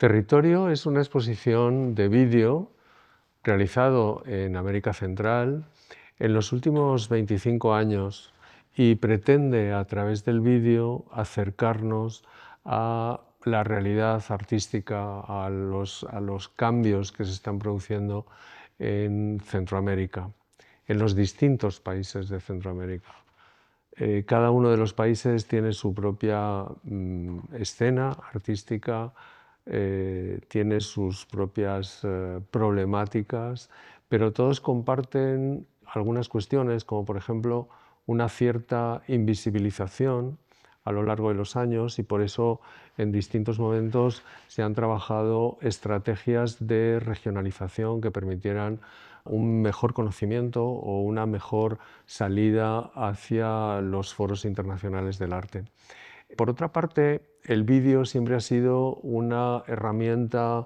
Territorio es una exposición de vídeo realizado en América Central en los últimos 25 años y pretende a través del vídeo acercarnos a la realidad artística, a los cambios que se están produciendo en Centroamérica, en los distintos países de Centroamérica. Cada uno de los países tiene su propia escena artística, tiene sus propias problemáticas, pero todos comparten algunas cuestiones, como por ejemplo una cierta invisibilización a lo largo de los años, y por eso en distintos momentos se han trabajado estrategias de regionalización que permitieran un mejor conocimiento o una mejor salida hacia los foros internacionales del arte. Por otra parte, el vídeo siempre ha sido una herramienta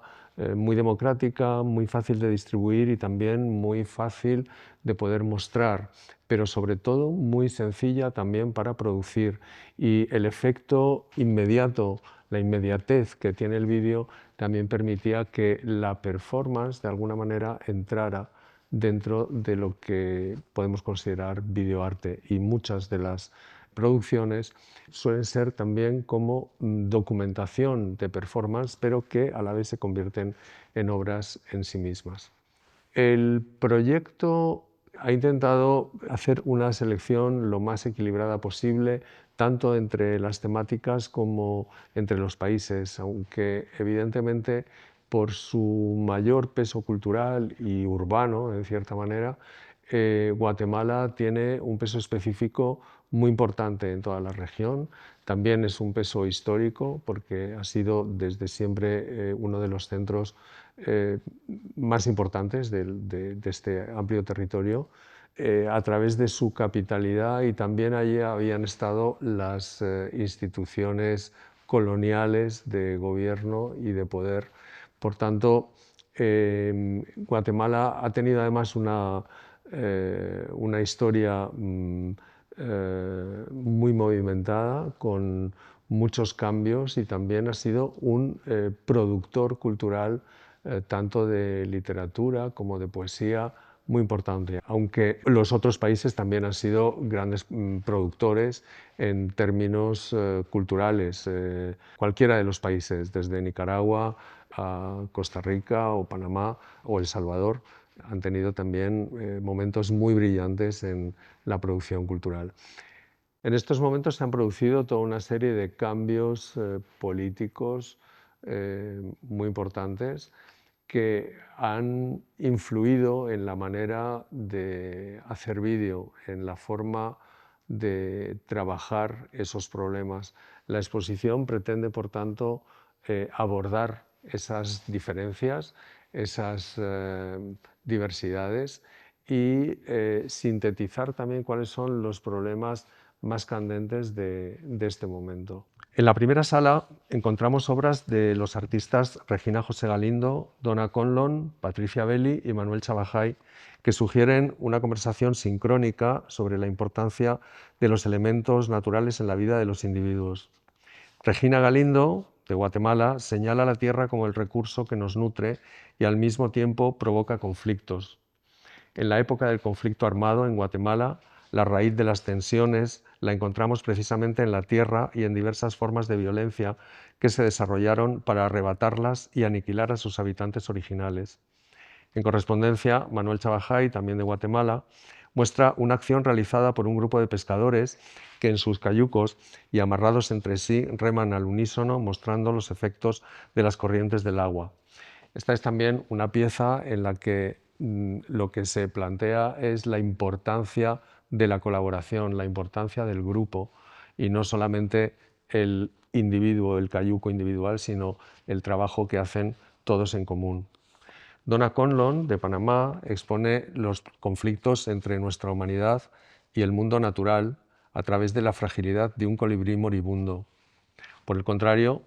muy democrática, muy fácil de distribuir y también muy fácil de poder mostrar, pero sobre todo muy sencilla también para producir. Y el efecto inmediato, la inmediatez que tiene el vídeo también permitía que la performance de alguna manera entrara dentro de lo que podemos considerar videoarte, y muchas de las producciones suelen ser también como documentación de performance, pero que a la vez se convierten en obras en sí mismas. El proyecto ha intentado hacer una selección lo más equilibrada posible, tanto entre las temáticas como entre los países, aunque evidentemente por su mayor peso cultural y urbano, en cierta manera, Guatemala tiene un peso específico muy importante en toda la región. También es un peso histórico porque ha sido desde siempre uno de los centros más importantes de este amplio territorio, a través de su capitalidad, y también allí habían estado las instituciones coloniales de gobierno y de poder. Por tanto, Guatemala ha tenido además una historia muy movimentada, con muchos cambios, y también ha sido un productor cultural tanto de literatura como de poesía muy importante, aunque los otros países también han sido grandes productores en términos culturales. Cualquiera de los países, desde Nicaragua a Costa Rica o Panamá o El Salvador, han tenido también momentos muy brillantes en la producción cultural. En estos momentos se han producido toda una serie de cambios políticos muy importantes que han influido en la manera de hacer vídeo, en la forma de trabajar esos problemas. La exposición pretende, por tanto, abordar esas diferencias, esas diversidades, y sintetizar también cuáles son los problemas más candentes de este momento. En la primera sala encontramos obras de los artistas Regina José Galindo, Donna Conlon, Patricia Belli y Manuel Chabajay, que sugieren una conversación sincrónica sobre la importancia de los elementos naturales en la vida de los individuos. Regina Galindo, de Guatemala, señala la tierra como el recurso que nos nutre y al mismo tiempo provoca conflictos. En la época del conflicto armado en Guatemala, la raíz de las tensiones la encontramos precisamente en la tierra y en diversas formas de violencia que se desarrollaron para arrebatarlas y aniquilar a sus habitantes originales. En correspondencia, Manuel Chabajay, también de Guatemala, muestra una acción realizada por un grupo de pescadores que en sus cayucos y amarrados entre sí reman al unísono, mostrando los efectos de las corrientes del agua. Esta es también una pieza en la que lo que se plantea es la importancia de la colaboración, la importancia del grupo, y no solamente el individuo, el cayuco individual, sino el trabajo que hacen todos en común. Donna Conlon, de Panamá, expone los conflictos entre nuestra humanidad y el mundo natural a través de la fragilidad de un colibrí moribundo. Por el contrario,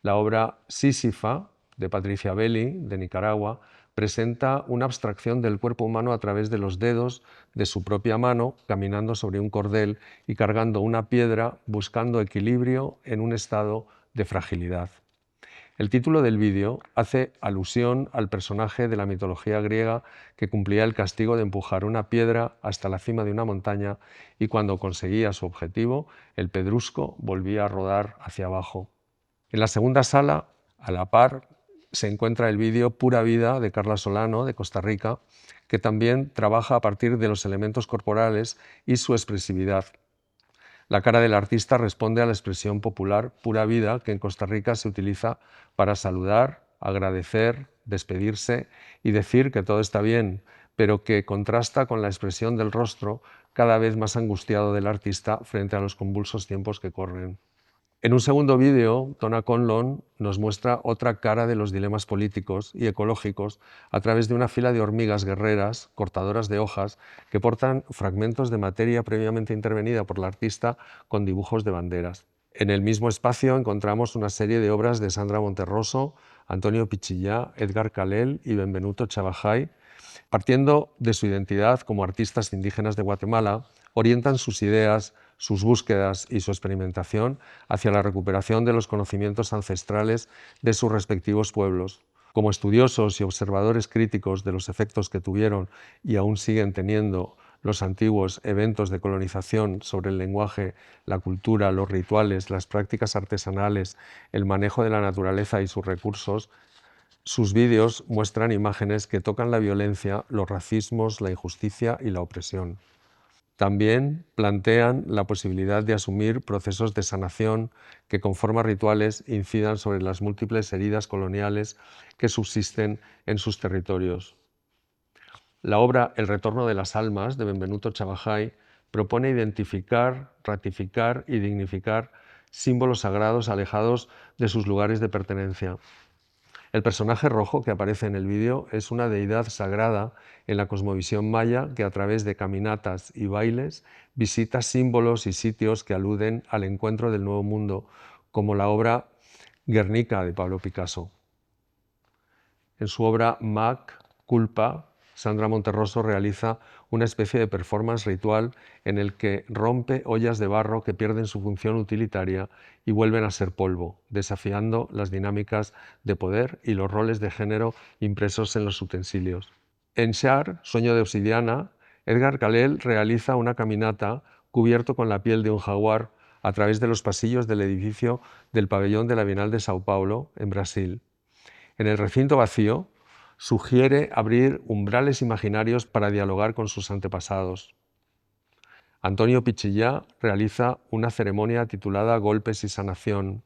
la obra Sísifa, de Patricia Belli, de Nicaragua, presenta una abstracción del cuerpo humano a través de los dedos de su propia mano, caminando sobre un cordel y cargando una piedra, buscando equilibrio en un estado de fragilidad. El título del vídeo hace alusión al personaje de la mitología griega que cumplía el castigo de empujar una piedra hasta la cima de una montaña y cuando conseguía su objetivo, el pedrusco volvía a rodar hacia abajo. En la segunda sala, a la par, se encuentra el vídeo Pura Vida de Carla Solano, de Costa Rica, que también trabaja a partir de los elementos corporales y su expresividad. La cara del artista responde a la expresión popular pura vida que en Costa Rica se utiliza para saludar, agradecer, despedirse y decir que todo está bien, pero que contrasta con la expresión del rostro cada vez más angustiado del artista frente a los convulsos tiempos que corren. En un segundo vídeo, Tona Conlon nos muestra otra cara de los dilemas políticos y ecológicos a través de una fila de hormigas guerreras, cortadoras de hojas, que portan fragmentos de materia previamente intervenida por la artista con dibujos de banderas. En el mismo espacio encontramos una serie de obras de Sandra Monterroso, Antonio Pichillá, Edgar Calel y Benvenuto Chavajay. Partiendo de su identidad como artistas indígenas de Guatemala, orientan sus ideas, sus búsquedas y su experimentación hacia la recuperación de los conocimientos ancestrales de sus respectivos pueblos. Como estudiosos y observadores críticos de los efectos que tuvieron y aún siguen teniendo los antiguos eventos de colonización sobre el lenguaje, la cultura, los rituales, las prácticas artesanales, el manejo de la naturaleza y sus recursos, sus vídeos muestran imágenes que tocan la violencia, los racismos, la injusticia y la opresión. También plantean la posibilidad de asumir procesos de sanación que con formas rituales incidan sobre las múltiples heridas coloniales que subsisten en sus territorios. La obra El retorno de las almas, de Benvenuto Chavajay, propone identificar, ratificar y dignificar símbolos sagrados alejados de sus lugares de pertenencia. El personaje rojo que aparece en el vídeo es una deidad sagrada en la cosmovisión maya que a través de caminatas y bailes visita símbolos y sitios que aluden al encuentro del Nuevo Mundo, como la obra Guernica de Pablo Picasso. En su obra Mac, Culpa, Sandra Monterroso realiza una especie de performance ritual en el que rompe ollas de barro que pierden su función utilitaria y vuelven a ser polvo, desafiando las dinámicas de poder y los roles de género impresos en los utensilios. En Shar, Sueño de obsidiana, Edgar Calel realiza una caminata cubierto con la piel de un jaguar a través de los pasillos del edificio del pabellón de la Bienal de Sao Paulo, en Brasil. En el recinto vacío, sugiere abrir umbrales imaginarios para dialogar con sus antepasados. Antonio Pichillá realiza una ceremonia titulada Golpes y Sanación.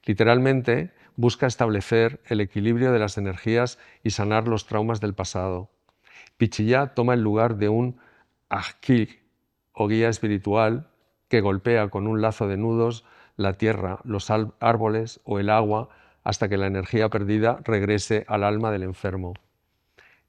Literalmente, busca establecer el equilibrio de las energías y sanar los traumas del pasado. Pichillá toma el lugar de un ajquil, o guía espiritual, que golpea con un lazo de nudos la tierra, los árboles o el agua hasta que la energía perdida regrese al alma del enfermo.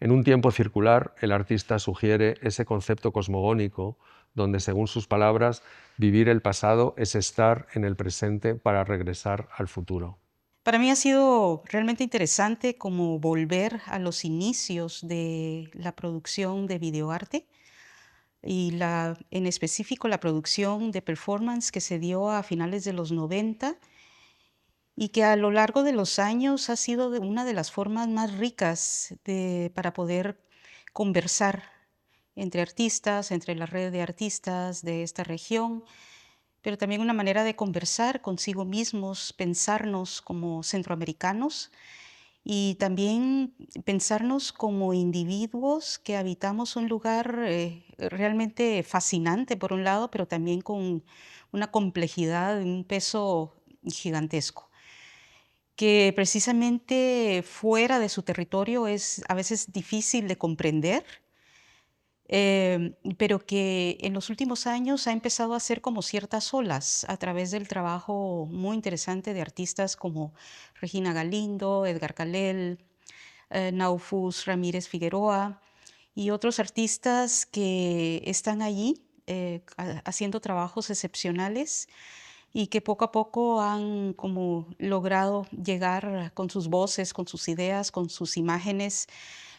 En un tiempo circular, el artista sugiere ese concepto cosmogónico donde, según sus palabras, vivir el pasado es estar en el presente para regresar al futuro. Para mí ha sido realmente interesante como volver a los inicios de la producción de videoarte y en específico la producción de performance que se dio a finales de los 90 y que a lo largo de los años ha sido una de las formas más ricas para poder conversar entre artistas, entre la red de artistas de esta región, pero también una manera de conversar consigo mismos, pensarnos como centroamericanos y también pensarnos como individuos que habitamos un lugar realmente fascinante por un lado, pero también con una complejidad, un peso gigantesco, que precisamente fuera de su territorio es a veces difícil de comprender, pero que en los últimos años ha empezado a hacer como ciertas olas a través del trabajo muy interesante de artistas como Regina Galindo, Edgar Calel, Naufus Ramírez Figueroa y otros artistas que están allí haciendo trabajos excepcionales y que poco a poco han como logrado llegar con sus voces, con sus ideas, con sus imágenes,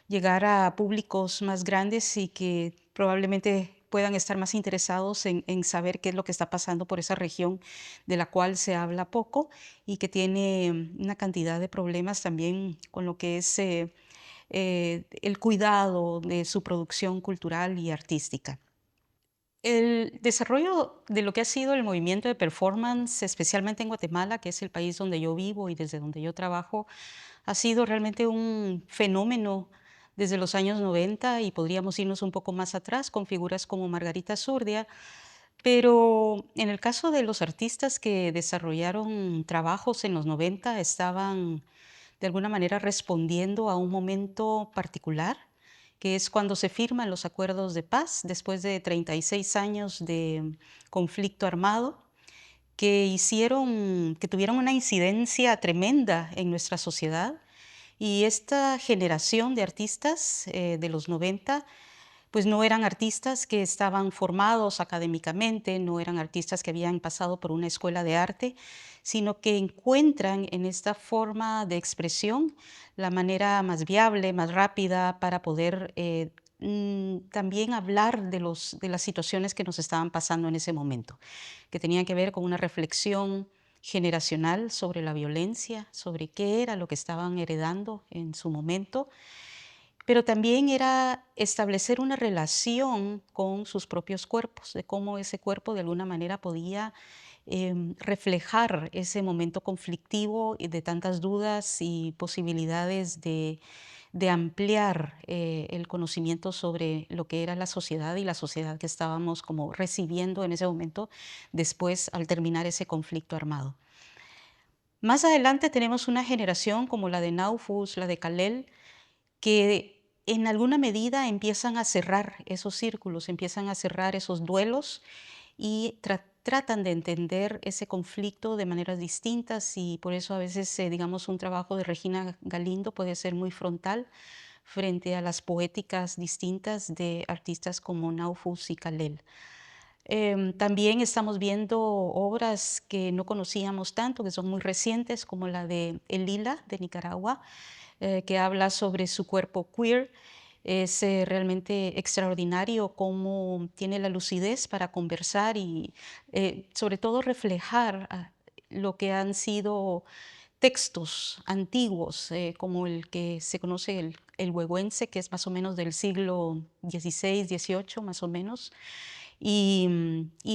llegar a públicos más grandes y que probablemente puedan estar más interesados en saber qué es lo que está pasando por esa región de la cual se habla poco y que tiene una cantidad de problemas también con lo que es el cuidado de su producción cultural y artística. El desarrollo de lo que ha sido el movimiento de performance, especialmente en Guatemala, que es el país donde yo vivo y desde donde yo trabajo, ha sido realmente un fenómeno desde los años 90 y podríamos irnos un poco más atrás con figuras como Margarita Zurdia, pero en el caso de los artistas que desarrollaron trabajos en los 90 estaban de alguna manera respondiendo a un momento particular, que es cuando se firman los acuerdos de paz después de 36 años de conflicto armado, que tuvieron una incidencia tremenda en nuestra sociedad. Y esta generación de artistas de los 90 pues no eran artistas que estaban formados académicamente, no eran artistas que habían pasado por una escuela de arte, sino que encuentran en esta forma de expresión la manera más viable, más rápida para poder también hablar de las situaciones que nos estaban pasando en ese momento, que tenían que ver con una reflexión generacional sobre la violencia, sobre qué era lo que estaban heredando en su momento, pero también era establecer una relación con sus propios cuerpos, de cómo ese cuerpo de alguna manera podía reflejar ese momento conflictivo y de tantas dudas y posibilidades de ampliar el conocimiento sobre lo que era la sociedad y la sociedad que estábamos como recibiendo en ese momento después al terminar ese conflicto armado. Más adelante tenemos una generación como la de Naufus, la de Kalel, que en alguna medida empiezan a cerrar esos círculos, empiezan a cerrar esos duelos y tratan de entender ese conflicto de maneras distintas y por eso a veces, digamos, un trabajo de Regina Galindo puede ser muy frontal frente a las poéticas distintas de artistas como Naufus y Kalel. También estamos viendo obras que no conocíamos tanto, que son muy recientes, como la de El Lila, de Nicaragua, que habla sobre su cuerpo queer. Es realmente extraordinario cómo tiene la lucidez para conversar y sobre todo reflejar lo que han sido textos antiguos, como el que se conoce el huehuense, que es más o menos del siglo XVI, XVIII, más o menos, y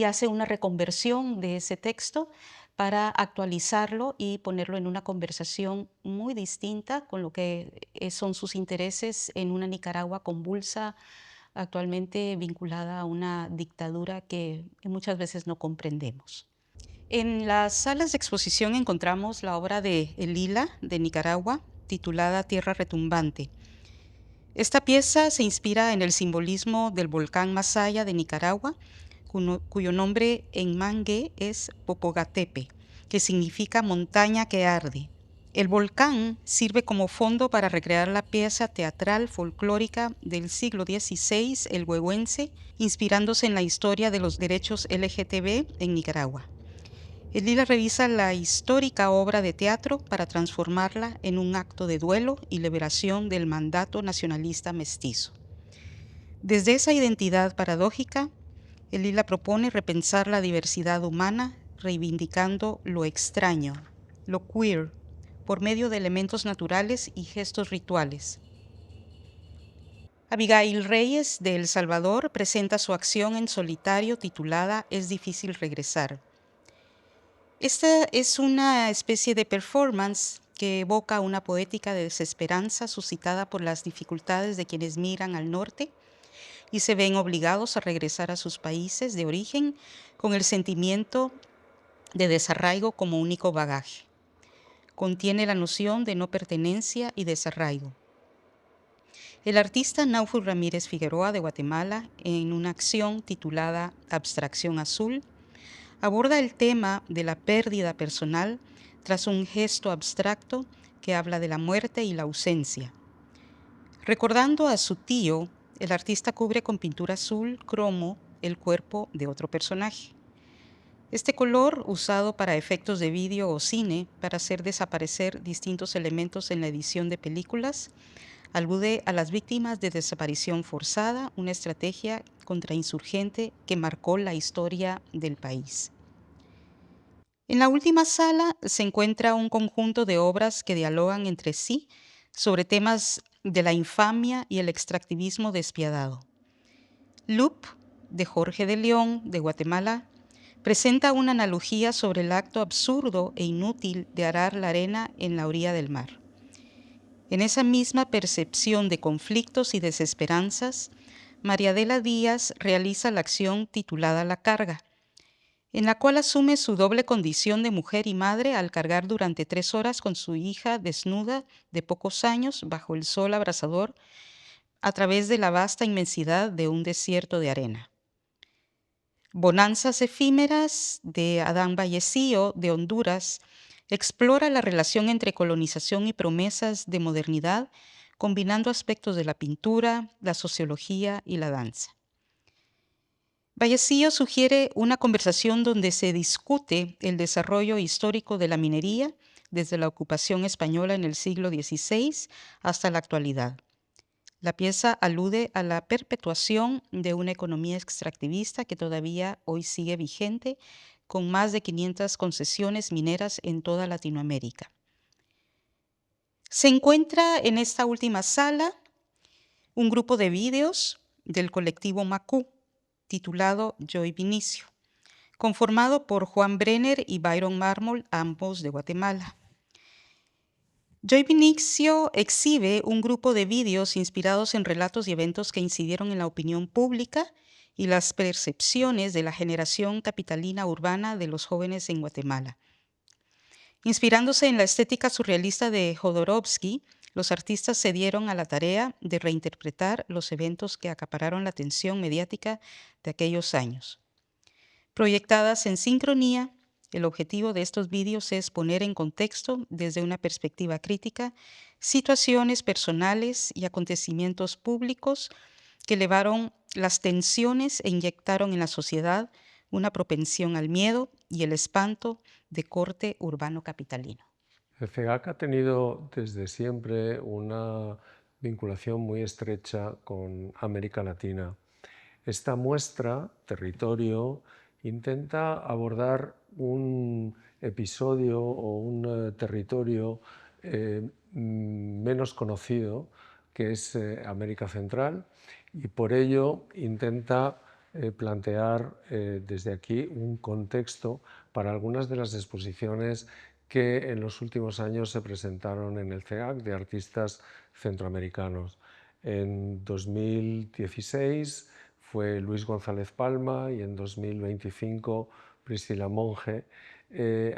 hace una reconversión de ese texto para actualizarlo y ponerlo en una conversación muy distinta con lo que son sus intereses en una Nicaragua convulsa, actualmente vinculada a una dictadura que muchas veces no comprendemos. En las salas de exposición encontramos la obra de El Lila, de Nicaragua, titulada Tierra Retumbante. Esta pieza se inspira en el simbolismo del volcán Masaya de Nicaragua, cuyo nombre en mangue es Popogatepe, que significa montaña que arde. El volcán sirve como fondo para recrear la pieza teatral folclórica del siglo XVI, el huehuense, inspirándose en la historia de los derechos LGTB en Nicaragua. El Lila revisa la histórica obra de teatro para transformarla en un acto de duelo y liberación del mandato nacionalista mestizo. Desde esa identidad paradójica, el Lila propone repensar la diversidad humana, reivindicando lo extraño, lo queer, por medio de elementos naturales y gestos rituales. Abigail Reyes, de El Salvador, presenta su acción en solitario titulada Es difícil regresar. Esta es una especie de performance que evoca una poética de desesperanza suscitada por las dificultades de quienes migran al norte y se ven obligados a regresar a sus países de origen con el sentimiento de desarraigo como único bagaje. Contiene la noción de no pertenencia y desarraigo. El artista Naufus Ramírez Figueroa de Guatemala, en una acción titulada Abstracción Azul, aborda el tema de la pérdida personal tras un gesto abstracto que habla de la muerte y la ausencia. Recordando a su tío, el artista cubre con pintura azul cromo el cuerpo de otro personaje. Este color, usado para efectos de vídeo o cine para hacer desaparecer distintos elementos en la edición de películas, Alude a las víctimas de desaparición forzada, una estrategia contrainsurgente que marcó la historia del país. En la última sala se encuentra un conjunto de obras que dialogan entre sí sobre temas de la infamia y el extractivismo despiadado. Loop, de Jorge de León, de Guatemala, presenta una analogía sobre el acto absurdo e inútil de arar la arena en la orilla del mar. En esa misma percepción de conflictos y desesperanzas, María Adela Díaz realiza la acción titulada La carga, en la cual asume su doble condición de mujer y madre al cargar durante 3 horas con su hija desnuda de pocos años bajo el sol abrasador a través de la vasta inmensidad de un desierto de arena. Bonanzas efímeras, de Adán Vallecillo, de Honduras, explora la relación entre colonización y promesas de modernidad, combinando aspectos de la pintura, la sociología y la danza. Vallecillo sugiere una conversación donde se discute el desarrollo histórico de la minería desde la ocupación española en el siglo XVI hasta la actualidad. La pieza alude a la perpetuación de una economía extractivista que todavía hoy sigue vigente, con más de 500 concesiones mineras en toda Latinoamérica. Se encuentra en esta última sala un grupo de vídeos del colectivo Macú, titulado Joy Vinicio, conformado por Juan Brenner y Byron Mármol, ambos de Guatemala. Joy Vinicio exhibe un grupo de vídeos inspirados en relatos y eventos que incidieron en la opinión pública y las percepciones de la generación capitalina urbana de los jóvenes en Guatemala. Inspirándose en la estética surrealista de Jodorowsky, los artistas se dieron a la tarea de reinterpretar los eventos que acapararon la atención mediática de aquellos años. Proyectadas en sincronía, el objetivo de estos vídeos es poner en contexto, desde una perspectiva crítica, situaciones personales y acontecimientos públicos que elevaron las tensiones e inyectaron en la sociedad una propensión al miedo y el espanto de corte urbano capitalino. El CEGAC ha tenido desde siempre una vinculación muy estrecha con América Latina. Esta muestra, Territorio, intenta abordar un episodio o un territorio menos conocido, que es América Central, y por ello intenta plantear desde aquí un contexto para algunas de las exposiciones que en los últimos años se presentaron en el CEAC de artistas centroamericanos. En 2016 fue Luis González Palma y en 2025 Priscila Monge.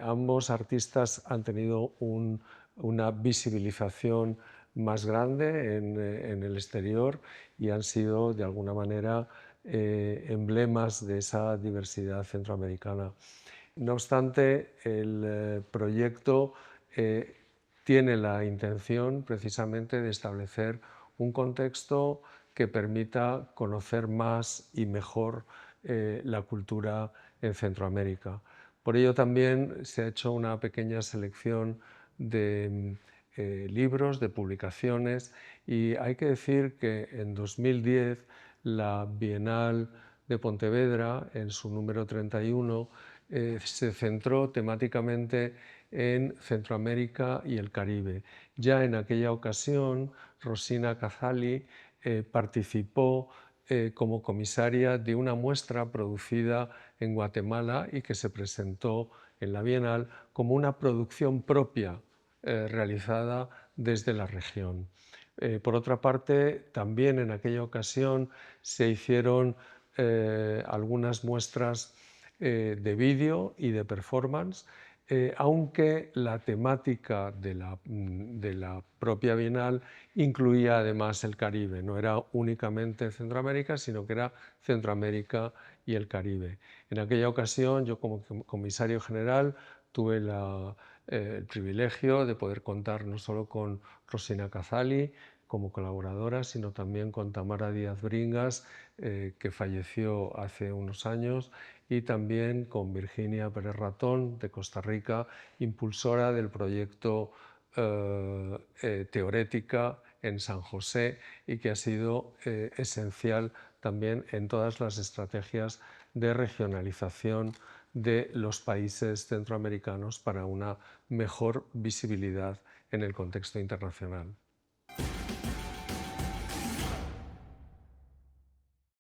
Ambos artistas han tenido una visibilización más grande en el exterior y han sido de alguna manera emblemas de esa diversidad centroamericana. No obstante, el proyecto tiene la intención precisamente de establecer un contexto que permita conocer más y mejor la cultura en Centroamérica. Por ello también se ha hecho una pequeña selección de libros, de publicaciones, y hay que decir que en 2010 la Bienal de Pontevedra, en su número 31, se centró temáticamente en Centroamérica y el Caribe. Ya en aquella ocasión, Rosina Cazali participó como comisaria de una muestra producida en Guatemala y que se presentó en la Bienal como una producción propia realizada desde la región. Por otra parte, también en aquella ocasión se hicieron algunas muestras de vídeo y de performance, aunque la temática de la propia Bienal incluía además el Caribe. No era únicamente Centroamérica, sino que era Centroamérica y el Caribe. En aquella ocasión, yo como comisario general tuve el privilegio de poder contar no solo con Rosina Cazali como colaboradora, sino también con Tamara Díaz Bringas, que falleció hace unos años, y también con Virginia Pérez Ratón, de Costa Rica, impulsora del proyecto Teorética en San José y que ha sido esencial también en todas las estrategias de regionalización de los países centroamericanos para una mejor visibilidad en el contexto internacional.